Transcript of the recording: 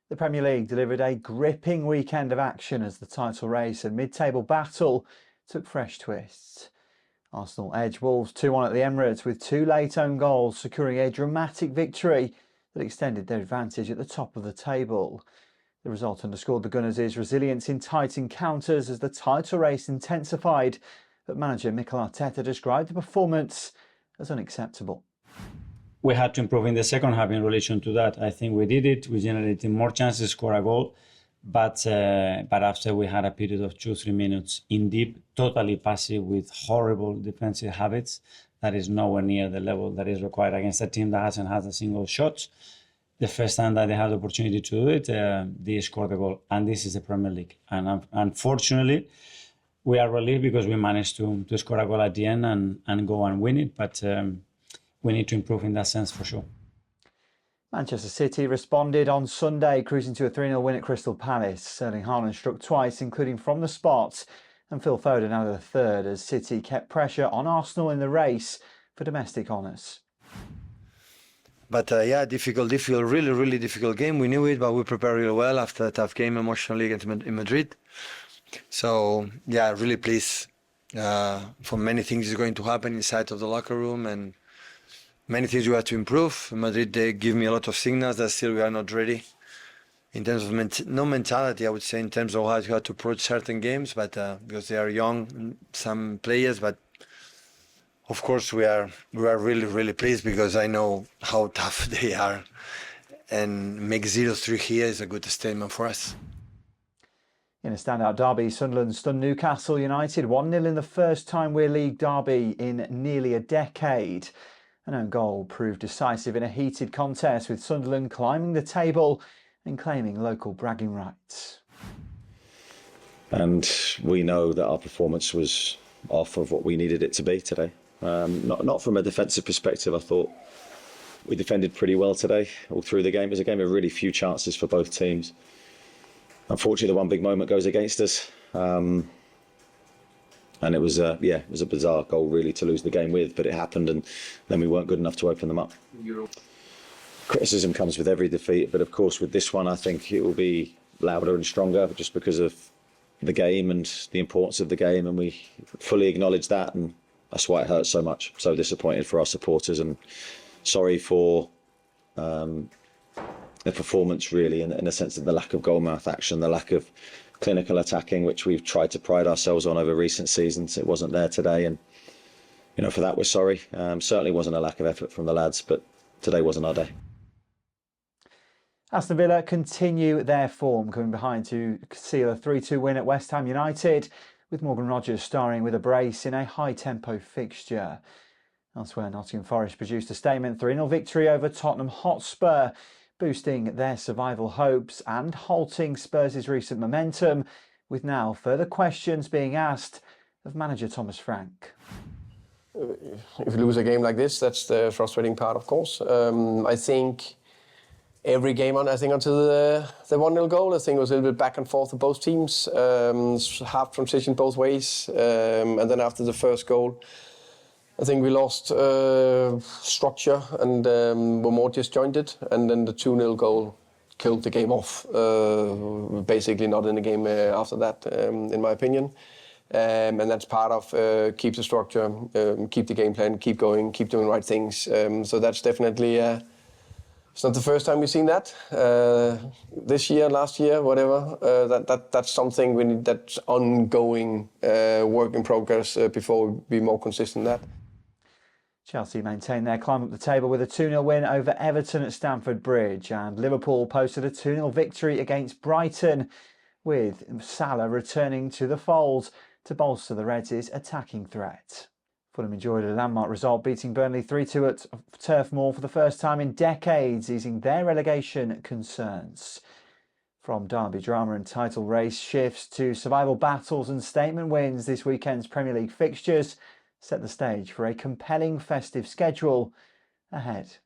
The Premier League delivered a gripping weekend of action as the title race and mid-table battle took fresh twists. Arsenal edged Wolves 2-1 at the Emirates with two late own goals, securing a dramatic victory that extended their advantage at the top of the table. The result underscored the Gunners' resilience in tight encounters as the title race intensified, but manager Mikel Arteta described the performance as unacceptable. We had to improve in the second half in relation to that. I think we did it. We generated more chances, score a goal. But after we had a period of 2-3 minutes in deep, totally passive with horrible defensive habits, that is nowhere near the level that is required against a team that hasn't had a single shot. The first time that they had the opportunity to do it, they scored a goal. And this is the Premier League. And unfortunately, we are relieved because we managed to score a goal at the end and go and win it. But we need to improve in that sense for sure. Manchester City responded on Sunday, cruising to a 3-0 win at Crystal Palace. Erling Haaland struck twice, including from the spot, and Phil Foden added a third as City kept pressure on Arsenal in the race for domestic honours. But yeah, really difficult game. We knew it, but we prepared really well after a tough game emotionally against in Madrid. So yeah, really pleased for many things is going to happen inside of the locker room and many things we have to improve. In Madrid, they give me a lot of signals that still we are not ready. In terms of no mentality, I would say, in terms of how to approach certain games, but because they are young, some players, but of course we are really pleased because I know how tough they are, and make 0-3 here is a good statement for us. In a standout derby, Sunderland stunned Newcastle United 1-0 in the first time we're league derby in nearly a decade. An own goal proved decisive in a heated contest, with Sunderland climbing the table and claiming local bragging rights. And we know that our performance was off of what we needed it to be today. Not from a defensive perspective. I thought we defended pretty well today all through the game. It was a game of really few chances for both teams. Unfortunately, the one big moment goes against us. And it was a bizarre goal really to lose the game with, but it happened, and then we weren't good enough to open them up. Criticism comes with every defeat, but of course with this one I think it will be louder and stronger just because of the game and the importance of the game, and we fully acknowledge that, and that's why it hurts so much. So disappointed for our supporters and sorry for the performance really, in the sense of the lack of goalmouth action, the lack of clinical attacking, which we've tried to pride ourselves on over recent seasons. It wasn't there today, and for that we're sorry. Certainly wasn't a lack of effort from the lads, but today wasn't our day. Aston Villa continue their form, coming behind to seal a 3-2 win at West Ham United, with Morgan Rogers starring with a brace in a high-tempo fixture. Elsewhere, Nottingham Forest produced a statement 3-0 victory over Tottenham Hotspur, boosting their survival hopes and halting Spurs' recent momentum, with now further questions being asked of manager Thomas Frank. If you lose a game like this, that's the frustrating part, of course. I think every game until the 1-0 goal, I think it was a little bit back and forth for both teams, half transition both ways, and then after the first goal, I think we lost structure and were more disjointed, and then the 2-0 goal killed the game off. Basically not in the game after that, in my opinion. And that's part of keep the structure, keep the game plan, keep going, keep doing the right things. So that's definitely, it's not the first time we've seen that. This year, last year, whatever. That's something we need, that's ongoing work in progress before we be more consistent in that. Chelsea maintained their climb up the table with a 2-0 win over Everton at Stamford Bridge, and Liverpool posted a 2-0 victory against Brighton, with Salah returning to the fold to bolster the Reds' attacking threat. Fulham enjoyed a landmark result, beating Burnley 3-2 at Turf Moor for the first time in decades, easing their relegation concerns. From derby drama and title race shifts to survival battles and statement wins, this weekend's Premier League fixtures set the stage for a compelling festive schedule ahead.